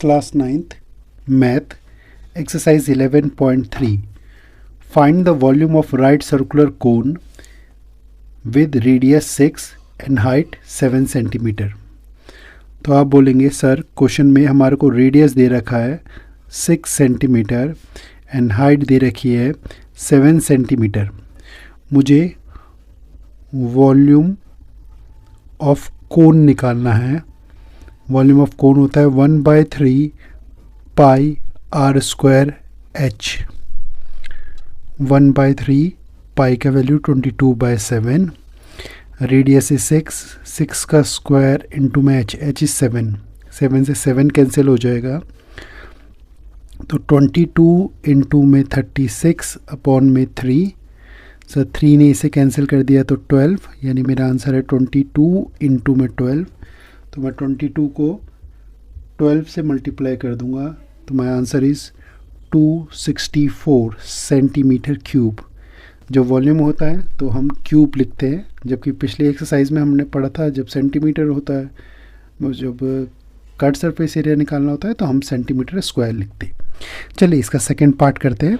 Class 9th Math Exercise 11.3 Find the volume of right circular cone with radius 6 and height 7 centimetre. तो आप बोलेंगे sir question में हमारे को रेडियस दे रखा है 6 सेंटीमीटर एंड हाइट दे रखी है 7 सेंटीमीटर। मुझे वॉल्यूम ऑफ कोन निकालना है। वॉल्यूम ऑफ कोन होता है 1/3 पाई आर स्क्वायर एच। 1/3 पाई का वैल्यू 22/7। रेडियस इज 6 का स्क्वायर इंटू में एच इज 7 से 7 कैंसिल हो जाएगा, तो 22 इंटू में 36 अपॉन में 3। सर 3 ने इसे कैंसिल कर दिया तो 12, यानी मेरा आंसर है 22 इंटू में 12। तो मैं 22 को 12 से मल्टीप्लाई कर दूंगा, तो my answer is 264 centimetre cube. जो वॉल्यूम होता है तो हम क्यूब लिखते हैं, जबकि पिछले एक्सरसाइज में हमने पढ़ा था जब सेंटीमीटर होता है, जब कट सरफेस एरिया निकालना होता है तो हम सेंटीमीटर स्क्वायर लिखते हैं। चलिए इसका सेकंड पार्ट करते हैं।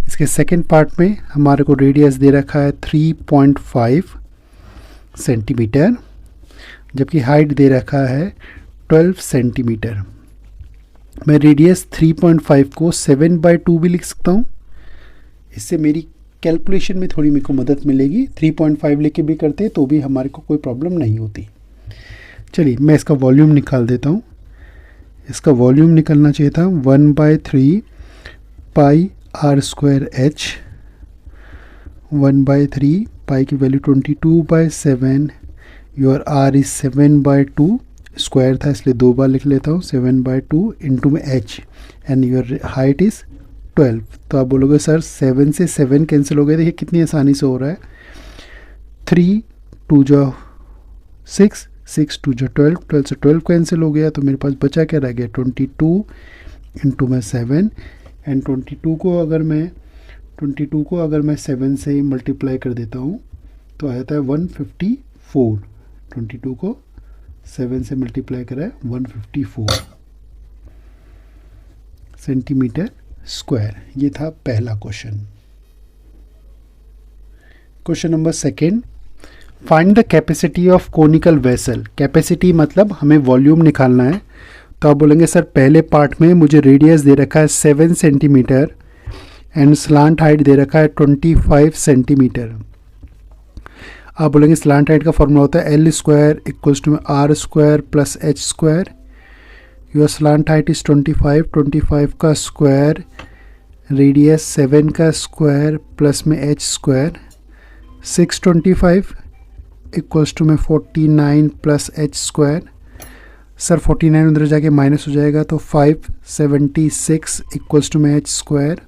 इसके सेकंड पार्ट में हमारे को रेडियस दे रखा है 3.5 सेंटीमीटर, जबकि हाइट दे रखा है 12 सेंटीमीटर। मैं रेडियस 3.5 को 7/2 भी लिख सकता हूँ। इससे मेरी कैलकुलेशन में थोड़ी मेरे को मदद मिलेगी। 3.5 लेके भी करते तो भी हमारे को कोई प्रॉब्लम नहीं होती। चलिए मैं इसका वॉल्यूम निकाल देता हूँ। इसका वॉल्यूम निकलना चाहिए था 1/3 pi r square h. 1/3 pi की value 22/7। Your r is 7/2। Square था इसलिए 2 बार लिख लेता हूँ। 7/2 इंटू में H and your height is 12। तो आप बोलोगे सर 7 से 7 कैंसिल हो गए। देखिए कितनी आसानी से हो रहा है। 3 2 जो 6, 6 2 जो 12, 12 से 12 कैंसिल हो गया, तो मेरे पास बचा क्या रह गया 22 इंटू में 7। एंड 22 को अगर मैं 7 से मल्टीप्लाई कर देता हूँ तो आ जाता है 154। 22 को 7 से मल्टीप्लाई करा है 154 सेंटीमीटर स्क्वायर। ये था पहला question. Question number second, find the capacity of conical vessel. Capacity मतलब हमें वॉल्यूम निकालना है। तो आप बोलेंगे सर पहले पार्ट में मुझे रेडियस दे रखा है 7 सेंटीमीटर एंड स्लांट हाइट दे रखा है 25 सेंटीमीटर। आप बोलेंगे स्लांट हाइट का फॉर्मूला होता है L square equals to r square plus H square. Your slant height is 25 का स्क्वायर, रेडियस 7 का स्क्वायर प्लस में एच स्क्वायर। 625 इक्वल्स टू में 49 प्लस एच स्क्वायर। सर 49 उधर जाके माइनस हो जाएगा, तो 576 इक्वल्स टू में एच स्क्वायर।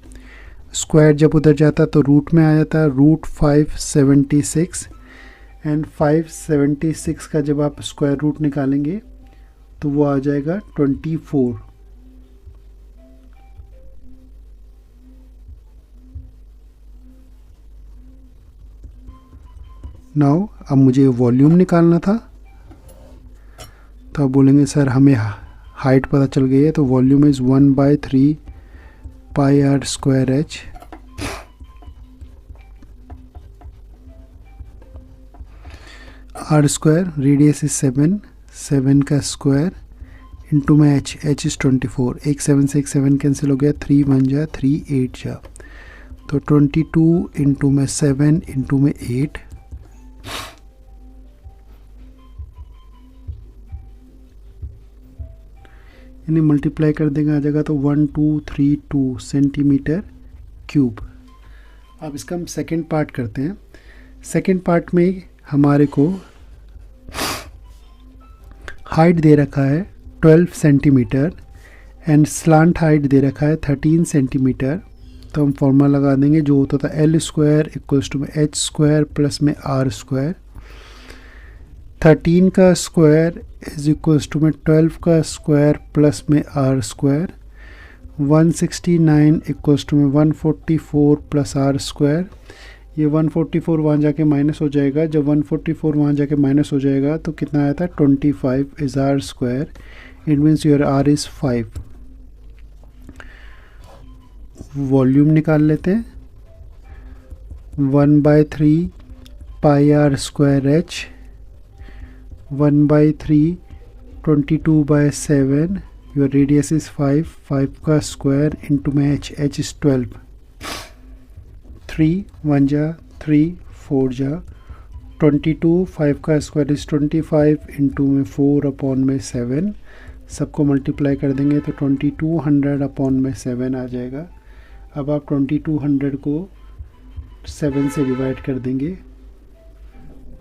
स्क्वायर जब उधर जाता तो रूट में आ जाता, रूट 576। एंड 576 का जब आप स्क्वायर रूट निकालेंगे तो वो आ जाएगा 24। नाउ अब मुझे वॉल्यूम निकालना था, तो आप बोलेंगे सर हमें हाइट पता चल गई है, तो volume is 1/3 pi r square h. R square radius is 7 का स्क्वायर इंटू में एच इज़ 24। एक 7 से एक 7 कैंसिल हो गया, 3 1 जा 3 8 जा, तो 22 इंटू में 7 इंटू में 8। इन्हें मल्टीप्लाई कर देंगे आ जाएगा तो 1232 सेंटीमीटर क्यूब। अब इसका हम सेकेंड पार्ट करते हैं। सेकेंड पार्ट में हमारे को हाइट दे रखा है 12 सेंटीमीटर एंड स्लांट हाइट दे रखा है 13 सेंटीमीटर। तो हम फॉर्मूला लगा देंगे जो होता था L स्क्वायर इक्वल्स टू में एच स्क्वायर प्लस में आर स्क्वायर। 13 का स्क्वायर इज इक्वल्स टू में 12 का स्क्वायर प्लस में आर स्क्वायर। 169 इक्वल्स टू में 144 प्लस आर स्क्वायर। ये 144 वहाँ जाके माइनस हो जाएगा। जब 144 वहाँ जाके माइनस हो जाएगा तो कितना आया था 25 is r square. It means your r is 5। Volume निकाल लेते हैं। 1/3 pi r square h, 1/3 22/7, your radius is 5 का स्क्वायर इंटू में एच इज़ 12, 3 1 जा 3 4 जा 22, 5 का स्क्वायर इज़ 25 इंटू में 4 अपॉन में 7, सबको मल्टीप्लाई कर देंगे तो 2200 अपॉन में 7 आ जाएगा। अब आप 2200 को 7 से डिवाइड कर देंगे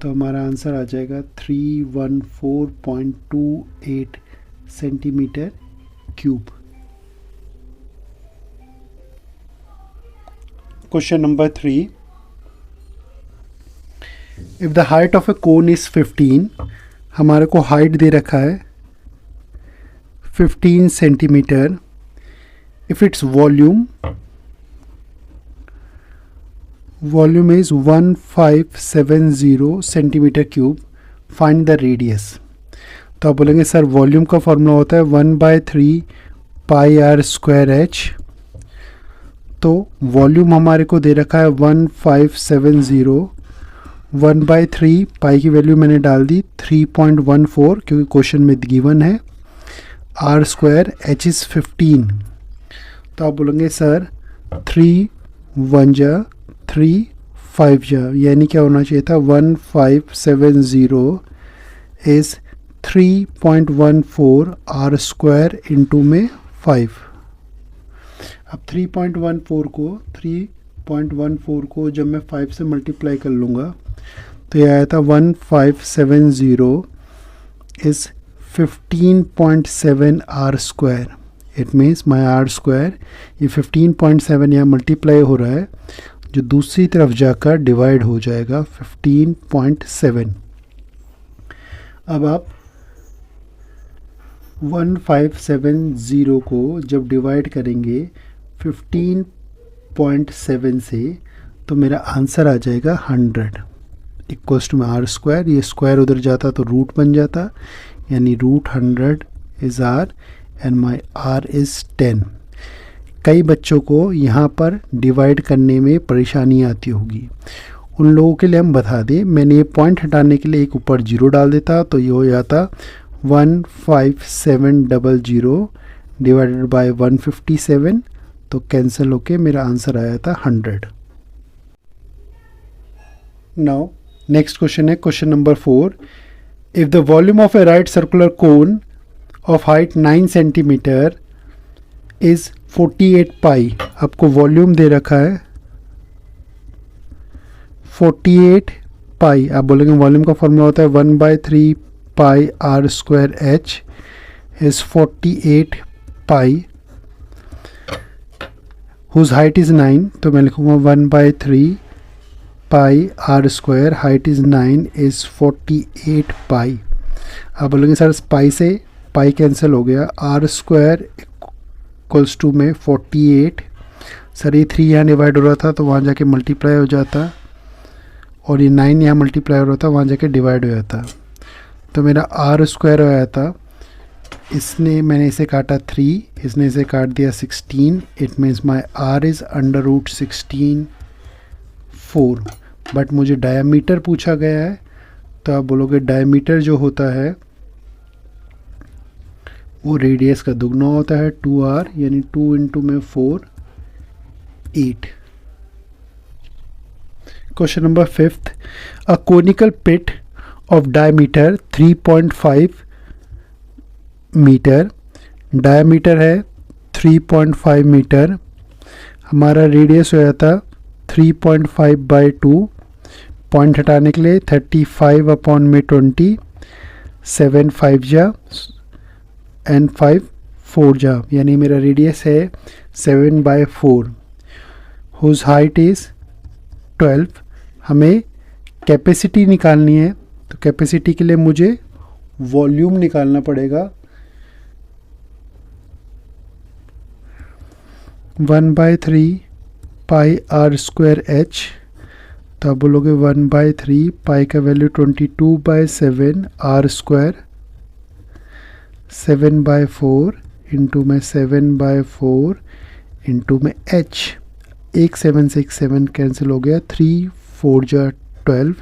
तो हमारा आंसर आ जाएगा 314.28 centimetre cube. Question number 3, if the height of A cone is 15, हमारे को हाइट दे रखा है 15 centimetre, if its volume is 1570 centimetre cube, find the radius. तो आप बोलेंगे सर वॉल्यूम का फॉर्मूला होता है 1/3 पाई आर स्क्वायर एच, तो वॉल्यूम हमारे को दे रखा है 1570, 1/3 पाई की वैल्यू मैंने डाल दी 3.14 क्योंकि क्वेश्चन में गिवन है, आर स्क्वायर एच इज़ 15। तो आप बोलेंगे सर 3 1 जा 3 5 जा, यानी क्या होना चाहिए था 1570 इज़ 3.14 आर स्क्वायर इंटू में 5। अब 3.14 को जब मैं 5 से मल्टीप्लाई कर लूँगा तो यह आया था 1570 is 15.7 r square. It means my r square, ये 15.7 यहाँ मल्टीप्लाई हो रहा है, जो दूसरी तरफ जाकर डिवाइड हो जाएगा 15.7। अब आप 1570 को जब डिवाइड करेंगे 15.7 से तो मेरा आंसर आ जाएगा 100 इक्वल्स टू आर स्क्वायर, ये स्क्वायर उधर जाता तो रूट बन जाता, यानी √100 is r and my r is 10। कई बच्चों को यहाँ पर डिवाइड करने में परेशानी आती होगी, उन लोगों के लिए हम बता दें, मैंने ये पॉइंट हटाने के लिए एक ऊपर 0 डाल देता तो ये हो जाता 15700 डिवाइडेड बाय 157, तो कैंसिल होके मेरा आंसर आया था 100। नाउ नेक्स्ट क्वेश्चन है question number 4, if the volume of A right circular cone of height 9 centimetre is 48 पाई, आपको वॉल्यूम दे रखा है 48 पाई, आप बोलेंगे वॉल्यूम का फॉर्मूला होता है 1/3 pi r square h is 48 pi, whose height is 9, तो मैं लिखूँगा 1/3 pi r square, height is 9 is 48 pi. आप बोलेंगे सर पाई से पाई कैंसिल हो गया, आर स्क्वायर इक्वल्स टू में 48, सर ये 3 यहाँ डिवाइड हो रहा था तो वहाँ जाके मल्टीप्लाई हो जाता, और ये 9 यहाँ मल्टीप्लाई हो रहा था वहाँ जाके डिवाइड हो जाता, तो मेरा आर स्क्वायर हो जाता, इसने मैंने इसे काटा 3, इसने इसे काट दिया 16, it means my r is √16 4, but मुझे डायमीटर पूछा गया है, तो आप बोलोगे डायमीटर जो होता है वो रेडियस का दुगना होता है 2r, यानी 2 इंटू में 4 8। Question number 5, a conical pit of diameter 3.5 metre, diameter है 3.5 मीटर, हमारा रेडियस हो जाता 3.5/2, पॉइंट हटाने के लिए 35 अपॉन में 20, 7 5 जा एंड 5 4 जा, यानी मेरा रेडियस है 7/4, हुज हाइट इज़ 12। हमें कैपेसिटी निकालनी है, तो कैपेसिटी के लिए मुझे वॉल्यूम निकालना पड़ेगा, 1/3 पाई आर स्क्वायर एच, तो आप बोलोगे 1/3 पाई का वैल्यू 22/7 आर स्क्वायर, 7/4 इंटू में 7/4 इंटू में h, एक 7 से एक 7 कैंसिल हो गया, 3 4 जा 12,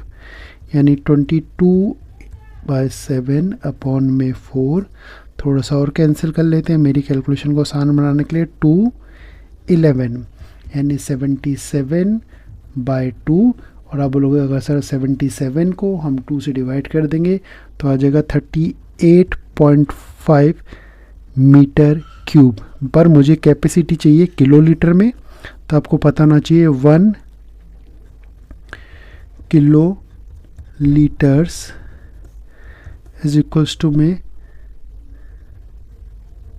यानी 22/7 अपॉन में 4। थोड़ा सा और कैंसिल कर लेते हैं मेरी कैलकुलेशन को आसान बनाने के लिए, 2 11 यानी 77/2। और आप बोलोगे अगर सर 77 को हम 2 से डिवाइड कर देंगे तो आ जाएगा 38.5 मीटर क्यूब। पर मुझे कैपेसिटी चाहिए किलो लीटर में, तो आपको पता होना चाहिए 1 kilo litres is equals to में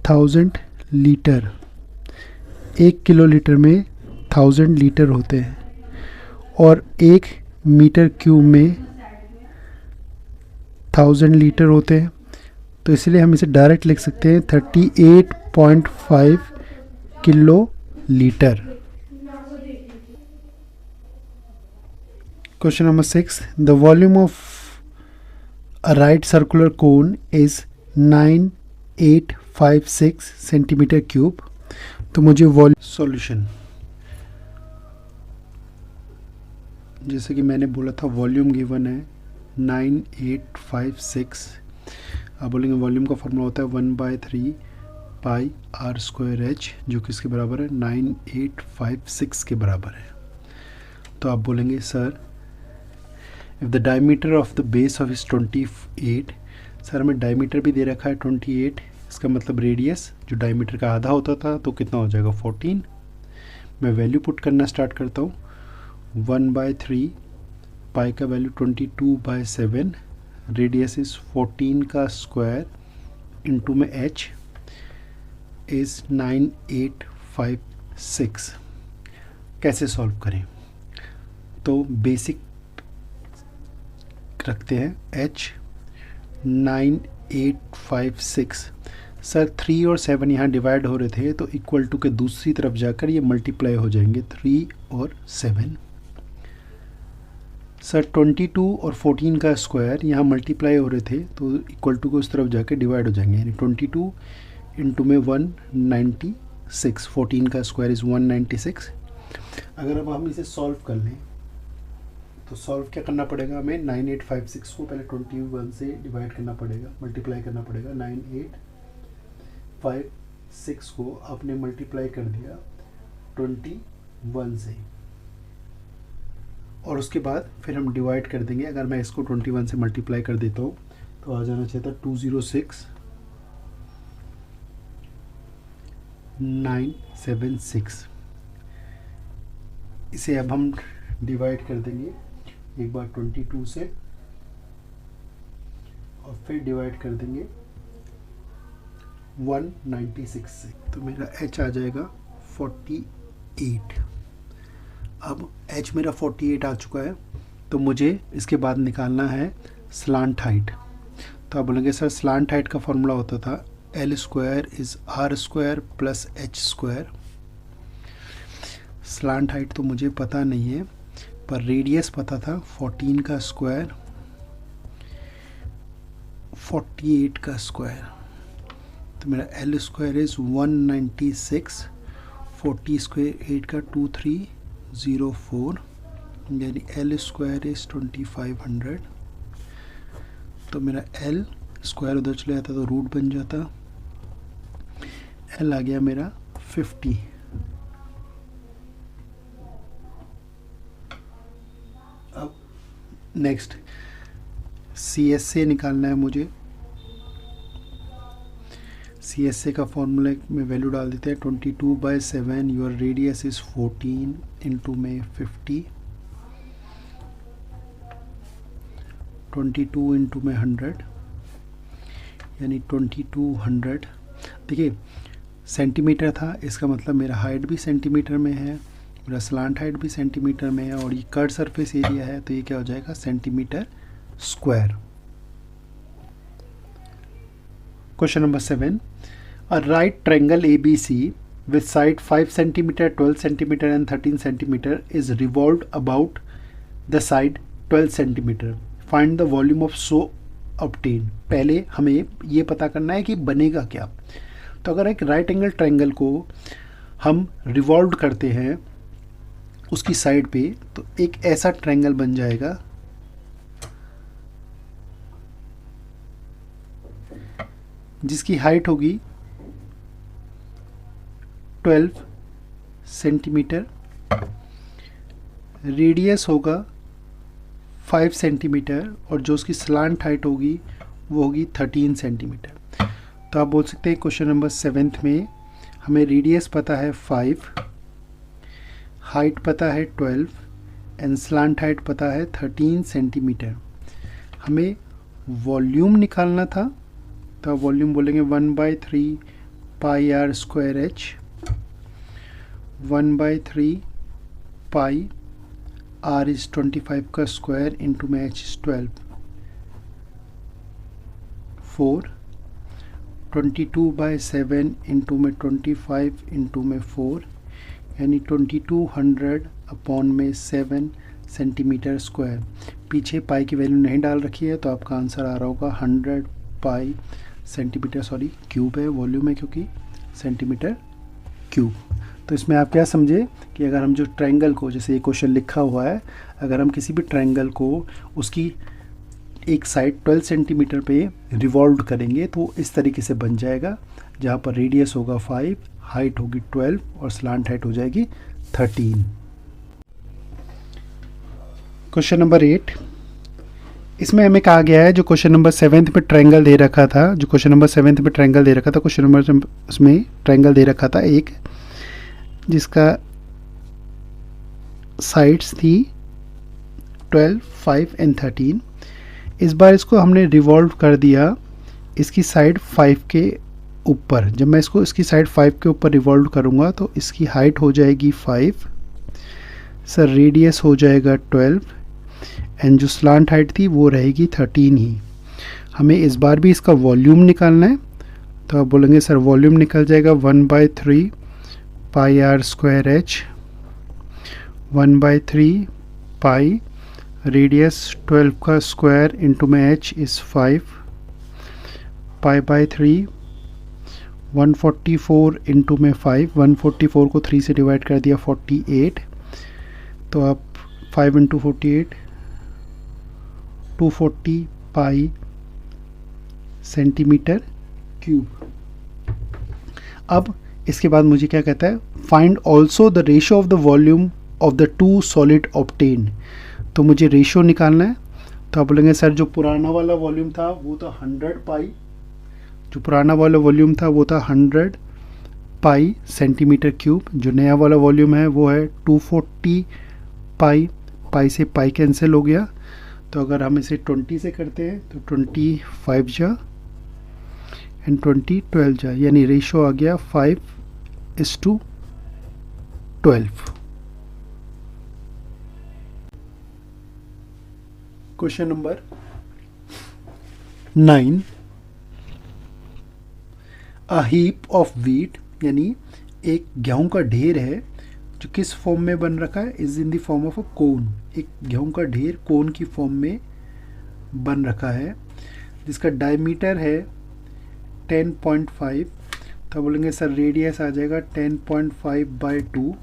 1000 लीटर। 1 किलो लीटर में 1000 लीटर होते हैं और 1 मीटर क्यूब में 1000 लीटर होते हैं, तो इसलिए हम इसे डायरेक्ट लिख सकते हैं 38.5 kilo litre. Question number 6, the volume of a right circular cone is 9856 centimetre cube. तो मुझे वॉल्यूम सॉल्यूशन, जैसे कि मैंने बोला था वॉल्यूम गिवन है 9856। आप बोलेंगे वॉल्यूम का फॉर्मूला होता है 1/3 पाई r स्क्वायर h, जो कि इसके बराबर है 9856 के बराबर है। तो आप बोलेंगे sir if the diameter of the base of इस 28, सर हमें डायमीटर भी दे रखा है 28, इसका मतलब रेडियस जो डायमीटर का आधा होता था तो कितना हो जाएगा 14। मैं वैल्यू पुट करना स्टार्ट करता हूँ। 1/3 पाई का वैल्यू 22/7, रेडियस इज 14 का स्क्वायर इंटू में h इज़ 9856। कैसे सॉल्व करें? तो बेसिक रखते हैं h 9856। सर 3 और 7 यहाँ डिवाइड हो रहे थे तो इक्वल टू के दूसरी तरफ जाकर ये मल्टीप्लाई हो जाएंगे 3 और 7। सर 22 और 14 का स्क्वायर यहाँ मल्टीप्लाई हो रहे थे तो इक्वल टू को उस तरफ जाकर डिवाइड हो जाएंगे, यानी 22 इंटू में 196, 14 का स्क्वायर इज़ 196। अगर अब हम इसे सॉल्व कर लें तो सॉल्व क्या करना पड़ेगा हमें, 9856 को पहले 21 से डिवाइड करना पड़ेगा, मल्टीप्लाई करना पड़ेगा। 9856 को आपने मल्टीप्लाई कर दिया 21 से और उसके बाद फिर हम डिवाइड कर देंगे। अगर मैं इसको 21 से मल्टीप्लाई कर देता हूँ तो आ जाना चाहिए था 206,976। इसे अब हम डिवाइड कर देंगे एक बार 22 से और फिर डिवाइड कर देंगे 196 से, तो मेरा h आ जाएगा 48। अब h मेरा 48 आ चुका है तो मुझे इसके बाद निकालना है स्लांट हाइट। तो आप बोलेंगे सर स्लांट हाइट का फॉर्मूला होता था L square is R square plus H square. Slant height तो मुझे पता नहीं है पर रेडियस पता था, 14 का स्क्वायर 48 का स्क्वायर, तो मेरा L स्क्वायर इज़ 196, 40 स्क्वायर 8 का 2304, यानी L स्क्वायर इज़ 2500। तो मेरा L स्क्वायर उधर चले जाता तो रूट बन जाता, L आ गया मेरा 50। अब नेक्स्ट CS से निकालना है मुझे। CSA का फॉर्मूला में वैल्यू डाल देते हैं 22/7, योर रेडियस इज़ 14 इंटू में 50, 22 इंटू में 100 यानी 2200। देखिए सेंटीमीटर था, इसका मतलब मेरा हाइट भी सेंटीमीटर में है, मेरा स्लांट हाइट भी सेंटीमीटर में है और ये कर्व सरफेस एरिया है तो ये क्या हो जाएगा centimetre square. Question number 7, a right triangle ABC with side 5 cm, 12 cm and 13 cm is revolved about the side 12 cm. Find the volume of so obtained. पहले हमें ये पता करना है कि बनेगा क्या। तो अगर एक राइट एंगल ट्रायंगल को हम रिवॉल्व करते हैं उसकी साइड पे, तो एक ऐसा ट्रायंगल बन जाएगा जिसकी हाइट होगी 12 सेंटीमीटर, रेडियस होगा 5 सेंटीमीटर और जो उसकी स्लांट हाइट होगी वो होगी 13 सेंटीमीटर। तो आप बोल सकते हैं क्वेश्चन नंबर 7 में हमें रेडियस पता है 5, हाइट पता है 12 एंड स्लांट हाइट पता है 13 सेंटीमीटर। हमें वॉल्यूम निकालना था, तो आप वॉल्यूम बोलेंगे 1/3 pi r square h, 1/3 pi r is 25 का स्क्वायर इंटू में एच इज़ 12, 4, 22/7 इंटू में 25 इंटू में 4 यानी 2200 अपॉन में 7 सेंटीमीटर स्क्वायर। पीछे पाई की वैल्यू नहीं डाल रखी है तो आपका आंसर आ रहा होगा 100 पाई सेंटीमीटर, सॉरी क्यूब है, वॉल्यूम है क्योंकि सेंटीमीटर क्यूब। तो इसमें आप क्या समझे कि अगर हम जो ट्रायंगल को, जैसे ये क्वेश्चन लिखा हुआ है, अगर हम किसी भी ट्रायंगल को उसकी एक साइड 12 सेंटीमीटर पे रिवॉल्व करेंगे तो इस तरीके से बन जाएगा, जहाँ पर रेडियस होगा 5, हाइट होगी 12 और स्लांट हाइट हो जाएगी 13। क्वेश्चन नंबर 8, इसमें हमें कहा गया है जो क्वेश्चन नंबर 7 में ट्रायंगल दे रखा था, क्वेश्चन नंबर उसमें ट्रायंगल दे रखा था एक, जिसका साइड्स थी 12, 5 एंड 13। इस बार इसको हमने रिवॉल्व कर दिया इसकी साइड 5 के ऊपर। जब मैं इसको इसकी साइड 5 के ऊपर रिवॉल्व करूँगा तो इसकी हाइट हो जाएगी 5, सर रेडियस हो जाएगा 12 एंड जो स्लांट हाइट थी वो रहेगी 13 ही। हमें इस बार भी इसका वॉल्यूम निकालना है, तो आप बोलेंगे सर वॉल्यूम निकल जाएगा 1/3 pi r square h, 1/3 pi radius 12 का स्क्वायर इंटू में एच इज़ 5, पाई/3 144 इंटू में 5, 144 को 3 से डिवाइड कर दिया 48, तो आप 5 इंटू 48 240 पाई सेंटीमीटर क्यूब। अब इसके बाद मुझे क्या कहता है, find also the ratio of the volume of the two solid obtain. तो मुझे रेशो निकालना है, तो आप बोलेंगे सर जो पुराना वाला वॉल्यूम था वो था 100 पाई, जो पुराना वाला वॉल्यूम था वो था 100 पाई सेंटीमीटर क्यूब, जो नया वाला वॉल्यूम है वो है 240 पाई, पाई से पाई कैंसिल हो गया, तो अगर हम इसे 20 से करते हैं तो 25 जा एंड 20 12 जा, यानी रेशो आ गया 5:12। Question number 9, a heap of wheat, यानी एक गेहूं का ढेर है जो किस फॉर्म में बन रखा है, is in the form of a cone. एक गेहूं का ढेर कोन की फॉर्म में बन रखा है जिसका डायमीटर है 10.5, तो बोलेंगे सर रेडियस आ जाएगा 10.5/2।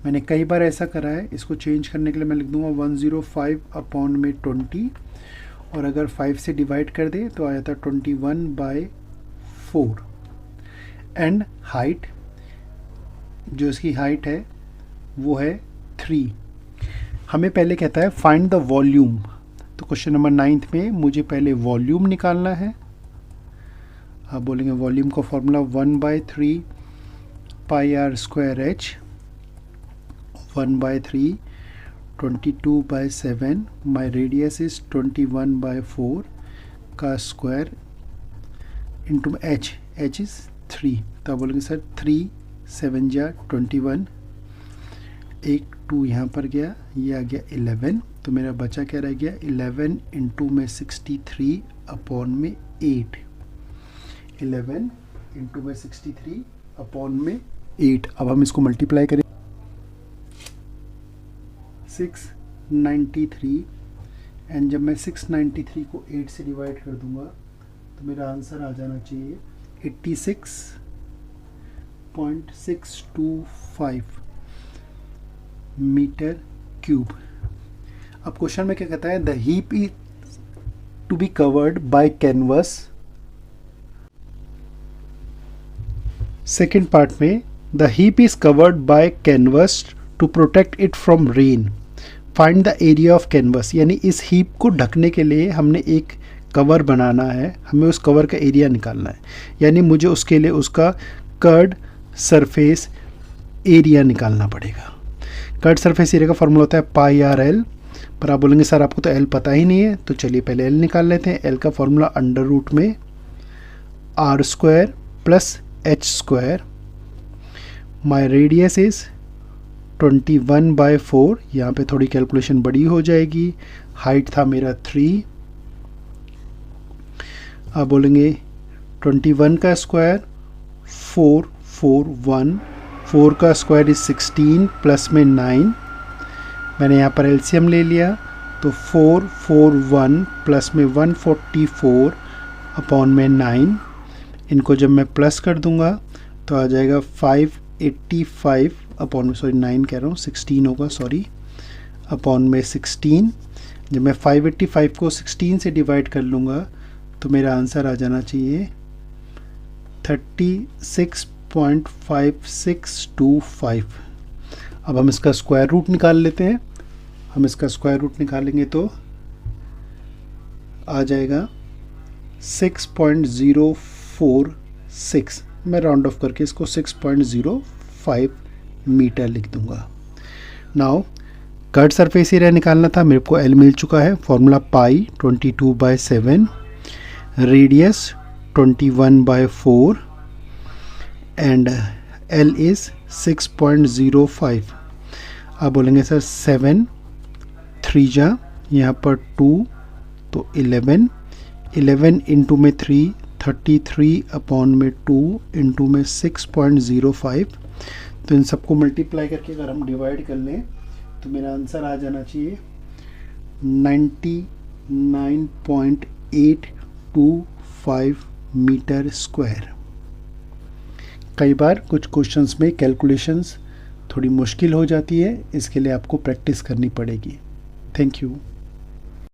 मैंने कई बार ऐसा करा है, इसको चेंज करने के लिए मैं लिख दूंगा 105 अपॉन में 20, और अगर 5 से डिवाइड कर दे तो आ जाता 21/4 एंड हाइट, जो इसकी हाइट है वो है 3। हमें पहले कहता है फाइंड द वॉल्यूम, तो क्वेश्चन नंबर 9 में मुझे पहले वॉल्यूम निकालना है। आप बोलेंगे वॉल्यूम का formula 1/3 pi r square h, 1/3 22/7, my radius is 21/4 का square into h, h is 3, तो आप बोलेंगे सर 3 7 जा 21, एक 2 यहाँ पर गया, ये आ गया 11, तो मेरा बचा क्या रह गया 11 इंटू में 63 अपॉन में 8, 11 इंटू में 63 अपॉन में 8। अब हम इसको मल्टीप्लाई करें 693, एंड जब मैं 693 को 8 से डिवाइड कर दूंगा तो मेरा आंसर आ जाना चाहिए 36.625 मीटर क्यूब। अब क्वेश्चन में क्या कहता है, the heap is to be covered by canvas. Second part में, the heap is covered by canvas to protect it from rain, find the area of canvas. यानी इस हीप को ढकने के लिए हमने एक कवर बनाना है, हमें उस कवर का एरिया निकालना है, यानी मुझे उसके लिए उसका कर्ड सरफेस एरिया निकालना पड़ेगा। कर्ड सरफेस एरिया का फॉर्मूला होता है पाई आर एल, पर आप बोलेंगे सर आपको तो एल पता ही नहीं है, तो चलिए पहले एल निकाल लेते हैं। एल का फॉर्मूला अंडर रूट में R square plus H square, my radius is 21/4, यहाँ पे थोड़ी कैलकुलेशन बड़ी हो जाएगी, हाइट था मेरा 3, आप बोलेंगे 21 का स्क्वायर 441, 4 का स्क्वायर इज 16 प्लस में 9, मैंने यहाँ पर एलसीएम ले लिया, तो 441 प्लस में 144 अपॉन में 9, इनको जब मैं प्लस कर दूंगा तो आ जाएगा 585 अपॉन में, सॉरी 9 कह रहा हूँ, 16 होगा, सॉरी, अपॉन में 16। जब मैं 585 को 16 से डिवाइड कर लूँगा तो मेरा आंसर आ जाना चाहिए 36.5625। अब हम इसका स्क्वायर रूट निकाल लेते हैं। हम इसका स्क्वायर रूट निकालेंगे तो आ जाएगा 6.046, मैं राउंड ऑफ करके इसको 6.05 मीटर लिख दूंगा। नाउ कर्ड सरफेस एरिया निकालना था, मेरे को एल मिल चुका है, formula pi 22/7, radius 21/4 and L is 6.05। आप बोलेंगे सर 7 3 जा, यहाँ पर 2 तो 11 इंटू में 3 33 अपॉन में 2 इंटू में 6.05, तो इन सबको मल्टीप्लाई करके अगर हम डिवाइड कर लें तो मेरा आंसर आ जाना चाहिए 99.825 मीटर स्क्वायर। कई बार कुछ क्वेश्चंस में कैलकुलेशंस थोड़ी मुश्किल हो जाती है, इसके लिए आपको प्रैक्टिस करनी पड़ेगी। Thank you.